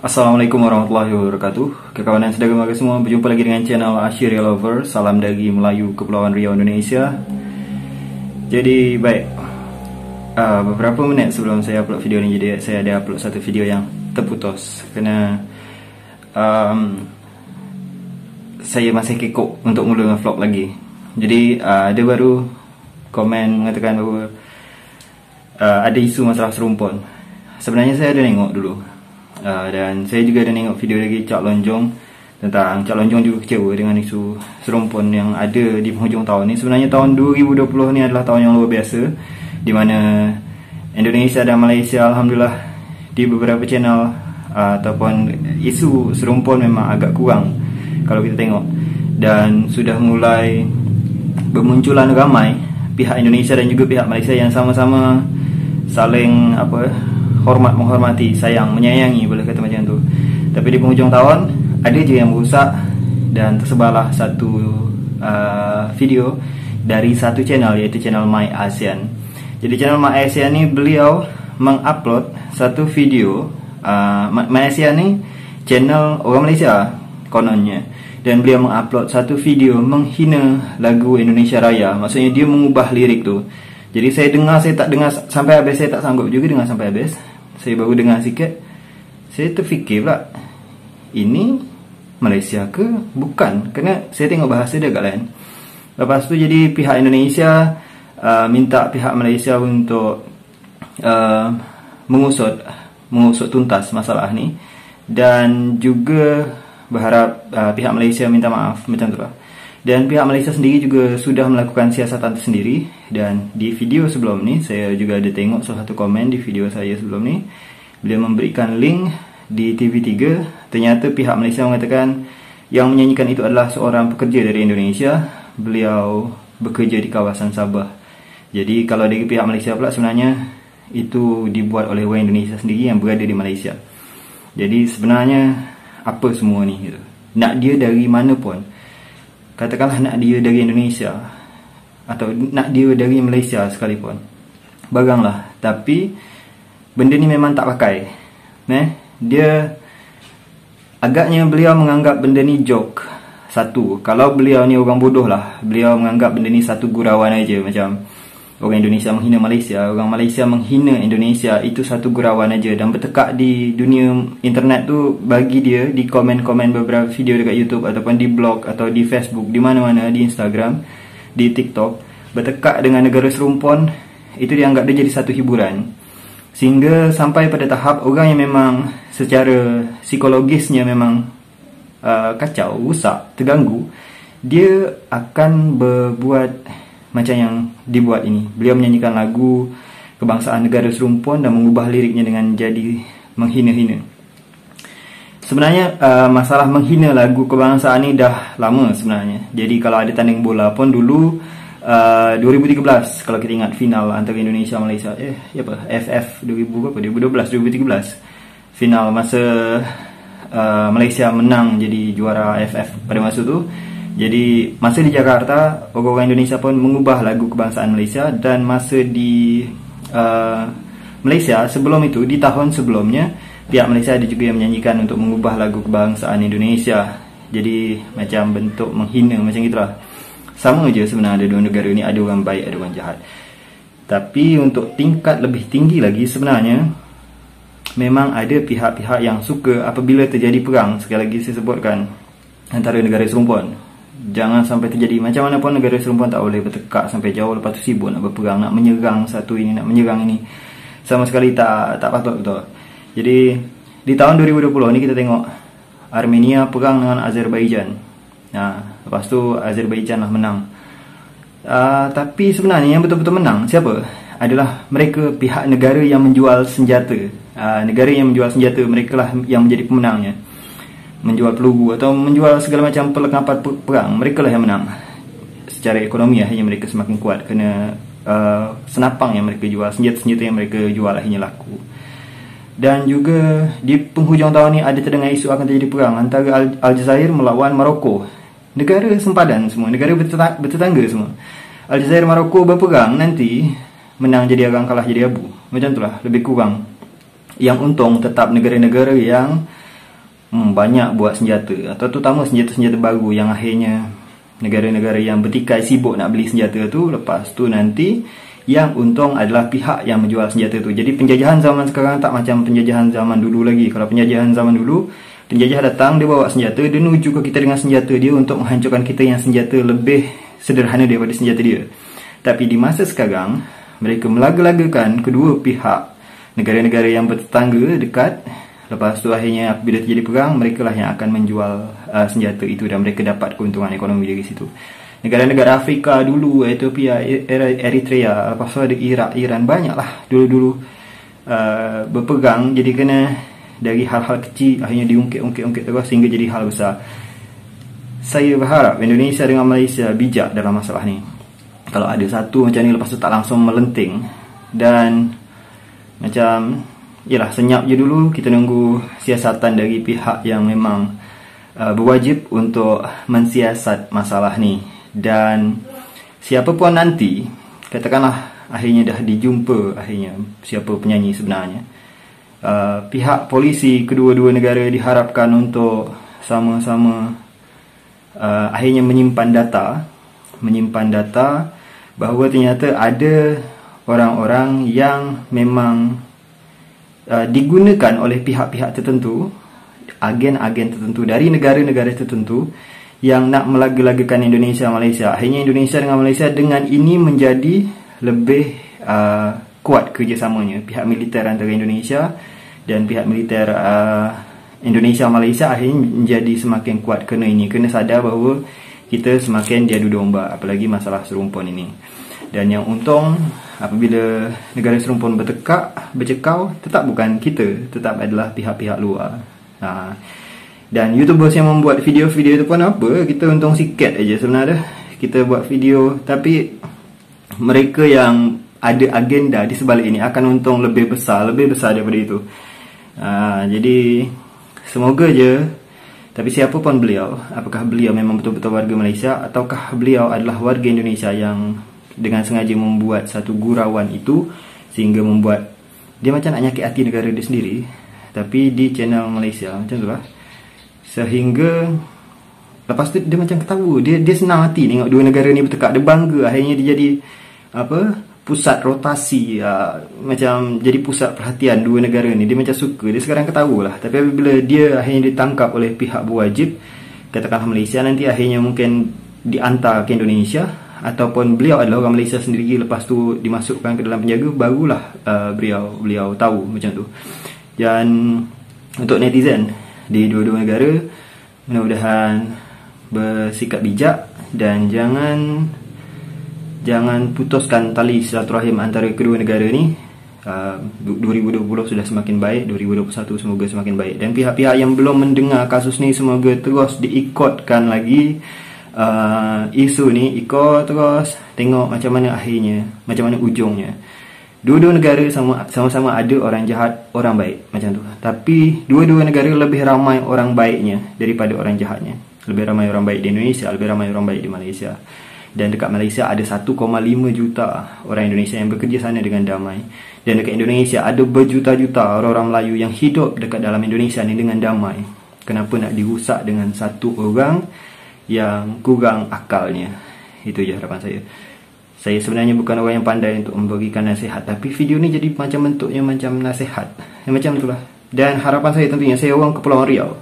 Assalamualaikum warahmatullahi wabarakatuh. Kawan-kawan saudara mara semua, berjumpa lagi dengan channel Ashiri Lover. Salam dari Melayu Kepulauan Riau, Indonesia. Jadi baik, beberapa minit sebelum saya upload video ni, jadi saya ada upload satu video yang terputus kerana saya masih kekok untuk mula vlog lagi. Jadi ada baru komen mengatakan bahawa ada isu masalah serumpun. Sebenarnya saya ada tengok dulu. Dan saya juga ada tengok video lagi Cak Lonjong tentang Cak Lonjong juga kecewa dengan isu serumpun yang ada di penghujung tahun ni. Sebenarnya tahun 2020 ni adalah tahun yang luar biasa, di mana Indonesia dan Malaysia alhamdulillah di beberapa channel ataupun isu serumpun memang agak kurang kalau kita tengok, dan sudah mulai bermunculan ramai pihak Indonesia dan juga pihak Malaysia yang sama-sama saling menghormati, sayang, menyayangi, boleh kata macam tu. Tapi di penghujung tahun ada je yang merosak, dan tersebarlah satu video dari satu channel, iaitu channel My ASEAN. Jadi channel My ASEAN ni beliau mengupload satu video. My ASEAN ni channel orang Malaysia kononnya, dan beliau mengupload satu video menghina lagu Indonesia Raya. Maksudnya dia mengubah lirik tu. Jadi saya tak dengar sampai habis, saya tak sanggup juga dengar sampai habis. Saya baru dengar sikit. Saya terfikir pula, ini Malaysia ke bukan? Kerana saya tengok bahasa dia agak lain. Lepas tu jadi pihak Indonesia minta pihak Malaysia untuk mengusut tuntas masalah ni, dan juga berharap pihak Malaysia minta maaf, macam tu lah. Dan pihak Malaysia sendiri juga sudah melakukan siasatan tersendiri. Dan di video sebelum ni, saya juga ada tengok salah satu komen di video saya sebelum ni, beliau memberikan link di TV3. Ternyata pihak Malaysia mengatakan yang menyanyikan itu adalah seorang pekerja dari Indonesia. Beliau bekerja di kawasan Sabah. Jadi kalau dari pihak Malaysia pula, sebenarnya itu dibuat oleh orang Indonesia sendiri yang berada di Malaysia. Jadi sebenarnya apa semua ni gitu? Nak dia dari mana pun, katakanlah nak dia dari Indonesia atau nak dia dari Malaysia sekalipun, baganglah. Tapi benda ni memang tak pakai. Dia agaknya beliau menganggap benda ni joke. Satu, kalau beliau ni orang bodoh lah, beliau menganggap benda ni satu gurauan aja. Macam orang Indonesia menghina Malaysia, orang Malaysia menghina Indonesia, itu satu gurauan aja. Dan bertekak di dunia internet tu, bagi dia di komen-komen beberapa video dekat YouTube ataupun di blog atau di Facebook, di mana-mana, di Instagram, di TikTok, bertekak dengan negara serumpun, itu dianggap dia jadi satu hiburan. Sehingga sampai pada tahap orang yang memang secara psikologisnya memang kacau, rusak, terganggu, dia akan berbuat macam yang dibuat ini. Beliau menyanyikan lagu kebangsaan negara serumpun dan mengubah liriknya dengan jadi menghina-hina. Sebenarnya masalah menghina lagu kebangsaan ni dah lama sebenarnya. Jadi kalau ada tanding bola pun dulu 2013, kalau kita ingat final antara Indonesia Malaysia, FF 2012 final, masa Malaysia menang jadi juara FF pada masa tu. Jadi masa di Jakarta, orang-orang Indonesia pun mengubah lagu kebangsaan Malaysia. Dan masa di Malaysia sebelum itu, di tahun sebelumnya, pihak Malaysia ada juga yang menyanyikan untuk mengubah lagu kebangsaan Indonesia. Jadi macam bentuk menghina, macam itulah. Sama je sebenarnya, ada dua negara ni, ada orang baik, ada orang jahat. Tapi untuk tingkat lebih tinggi lagi, sebenarnya memang ada pihak-pihak yang suka apabila terjadi perang. Sekali lagi saya sebutkan, antara negara serumpun, jangan sampai terjadi. Macam mana pun negara serumpun tak boleh bertekak sampai jauh, lepas tu sibuk nak berperang, nak menyerang satu ini, nak menyerang ini. Sama sekali tak patut, betul. Jadi di tahun 2020 ni kita tengok Armenia perang dengan Azerbaijan. Lepas tu Azerbaijan lah menang. Tapi sebenarnya yang betul-betul menang siapa? Adalah mereka, pihak negara yang menjual senjata. Negara yang menjual senjata, mereka lah yang menjadi pemenangnya. Menjual peluru atau menjual segala macam perlengkapan perang, mereka lah yang menang. Secara ekonomi akhirnya mereka semakin kuat, kerana senapang yang mereka jual, senjata-senjata yang mereka jual akhirnya laku. Dan juga di penghujung tahun ni ada terdengar isu akan terjadi perang antara Aljazair melawan Morocco. Negara sempadan semua, negara bertetangga semua. Aljazair Morocco berperang, nanti menang jadi arang, kalah jadi abu. Macam itulah lebih kurang. Yang untung tetap negara-negara yang banyak buat senjata, atau terutama senjata-senjata baru yang akhirnya negara-negara yang bertikai sibuk nak beli senjata tu, lepas tu nanti yang untung adalah pihak yang menjual senjata tu. Jadi penjajahan zaman sekarang tak macam penjajahan zaman dulu lagi. Kalau penjajahan zaman dulu, penjajah datang, dia bawa senjata, dia nuju ke kita dengan senjata dia untuk menghancurkan kita yang senjata lebih sederhana daripada senjata dia. Tapi di masa sekarang, mereka melaga-lagakan kedua pihak, negara-negara yang bertetangga dekat. Lepas tu akhirnya apabila terjadi perang, mereka lah yang akan menjual senjata itu dan mereka dapat keuntungan ekonomi dari situ. Negara-negara Afrika dulu, Ethiopia, Eritrea, lepas tu ada Iraq, Iran, banyak lah dulu-dulu berperang. Jadi kena dari hal-hal kecil akhirnya diungkit terus sehingga jadi hal besar. Saya berharap Indonesia dengan Malaysia bijak dalam masalah ni. Kalau ada satu macam ni, lepas tu tak langsung melenting dan macam yalah, senyap je dulu, kita nunggu siasatan dari pihak yang memang berwajib untuk mensiasat masalah ni. Dan siapa pun nanti, katakanlah akhirnya dah dijumpa akhirnya siapa penyanyi sebenarnya, pihak polisi kedua-dua negara diharapkan untuk sama-sama akhirnya menyimpan data bahawa ternyata ada orang-orang yang memang digunakan oleh pihak-pihak tertentu, agen-agen tertentu dari negara-negara tertentu yang nak melaga-lagakan Indonesia Malaysia. Akhirnya Indonesia dengan Malaysia dengan ini menjadi lebih kuat kerjasamanya. Pihak militer antara Indonesia dan pihak militer Indonesia Malaysia akhirnya menjadi semakin kuat kerana ini, kena sadar bahawa kita semakin diadu domba, apalagi masalah serumpun ini. Dan yang untung apabila negara serumpun bercekau, tetap bukan kita, tetap adalah pihak-pihak luar. Dan YouTubers yang membuat video-video itu pun apa, kita untung sikit aja sebenarnya. Kita buat video, tapi mereka yang ada agenda di sebalik ini akan untung lebih besar daripada itu. Jadi semoga je. Tapi siapa pun beliau, apakah beliau memang betul-betul warga Malaysia ataukah beliau adalah warga Indonesia yang dengan sengaja membuat satu gurauan itu sehingga membuat dia macam nak nyakit hati negara dia sendiri, tapi di channel Malaysia macam tu lah. Sehingga lepas tu dia macam ketawa, dia senang hati tengok dua negara ni bertekak, dia bangga akhirnya dia jadi pusat rotasi, macam jadi pusat perhatian dua negara ni. Dia macam suka, dia sekarang ketawa lah. Tapi apabila dia akhirnya ditangkap oleh pihak berwajib, katakanlah Malaysia, nanti akhirnya mungkin diantar ke Indonesia, ataupun beliau adalah orang Malaysia sendiri, lepas tu dimasukkan ke dalam penjaga, barulah beliau tahu macam tu. Dan untuk netizen di dua-dua negara, mudah-mudahan bersikap bijak dan jangan putuskan tali silaturahim antara kedua negara ni. 2020 sudah semakin baik, 2021 semoga semakin baik. Dan pihak-pihak yang belum mendengar kasus ni semoga terus diikutkan lagi isu ni, ikut terus tengok macam mana akhirnya, macam mana ujungnya. Dua-dua negara sama-sama ada orang jahat, orang baik macam tu. Tapi dua-dua negara lebih ramai orang baiknya daripada orang jahatnya. Lebih ramai orang baik di Indonesia, lebih ramai orang baik di Malaysia. Dan dekat Malaysia ada 1,5 juta orang Indonesia yang bekerja sana dengan damai. Dan dekat Indonesia ada berjuta-juta orang-orang Melayu yang hidup dekat dalam Indonesia ni dengan damai. Kenapa nak dirusak dengan satu orang yang kurang akalnya? Itu je harapan saya. Saya sebenarnya bukan orang yang pandai untuk memberikan nasihat, tapi video ni jadi macam bentuknya macam nasihat, macam itulah. Dan harapan saya tentunya, saya orang Kepulauan Riau,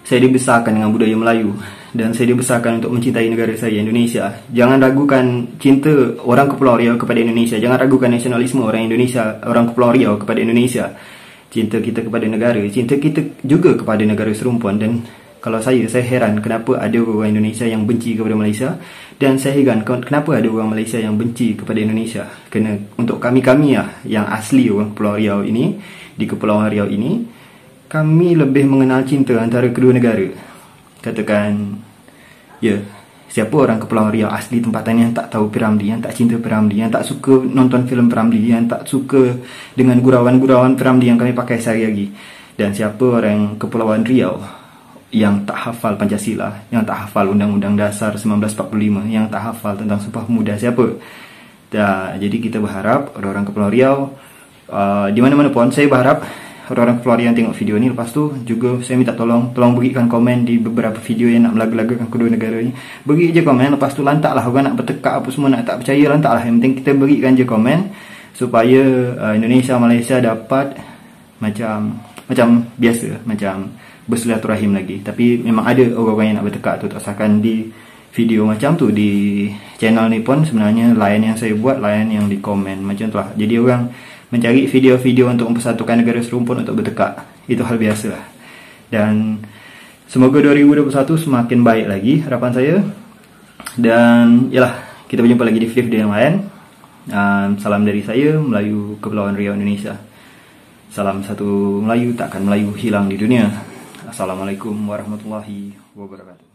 saya dibesarkan dengan budaya Melayu, dan saya dibesarkan untuk mencintai negara saya, Indonesia. Jangan ragukan cinta orang Kepulauan Riau kepada Indonesia. Jangan ragukan nasionalisme orang Indonesia, orang Kepulauan Riau kepada Indonesia. Cinta kita kepada negara, cinta kita juga kepada negara serumpun. Dan kalau saya heran kenapa ada orang Indonesia yang benci kepada Malaysia, dan saya heran kenapa ada orang Malaysia yang benci kepada Indonesia. Kerana untuk kami-kami yang asli orang Kepulauan Riau ini, di Kepulauan Riau ini, kami lebih mengenal cinta antara kedua negara. Katakan, siapa orang Kepulauan Riau asli tempatan yang tak tahu P.Ramlee, yang tak cinta P.Ramlee, yang tak suka nonton filem P.Ramlee, yang tak suka dengan gurauan-gurauan P.Ramlee yang kami pakai sehari-hari? Dan siapa orang Kepulauan Riau yang tak hafal Pancasila, yang tak hafal Undang-Undang Dasar 1945, yang tak hafal tentang Sumpah Pemuda? Siapa? Jadi kita berharap orang-orang Kepulauan Riau, di mana-mana pun, saya berharap orang-orang keluarga yang tengok video ni. Lepas tu juga saya minta tolong berikan komen di beberapa video yang nak melaga-lagakan kedua negara ni. Beri je komen, lepas tu lantaklah orang nak bertekak apa semua, nak tak percaya lantaklah. Yang penting kita berikan je komen supaya Indonesia Malaysia dapat macam biasa, macam bersilaturahim lagi. Tapi memang ada orang-orang yang nak bertekak tu, tak sahakan di video macam tu. Di channel ni pun sebenarnya layan yang saya buat, layan yang di komen macam tu lah. Jadi orang mencari video-video untuk mempersatukan negara serumpun untuk bertekak, itu hal biasa lah. Dan semoga 2021 semakin baik lagi, harapan saya. Dan yalah, kita berjumpa lagi di video yang lain. Salam dari saya, Melayu Kepulauan Riau, Indonesia. Salam satu Melayu, takkan Melayu hilang di dunia. Assalamualaikum warahmatullahi wabarakatuh.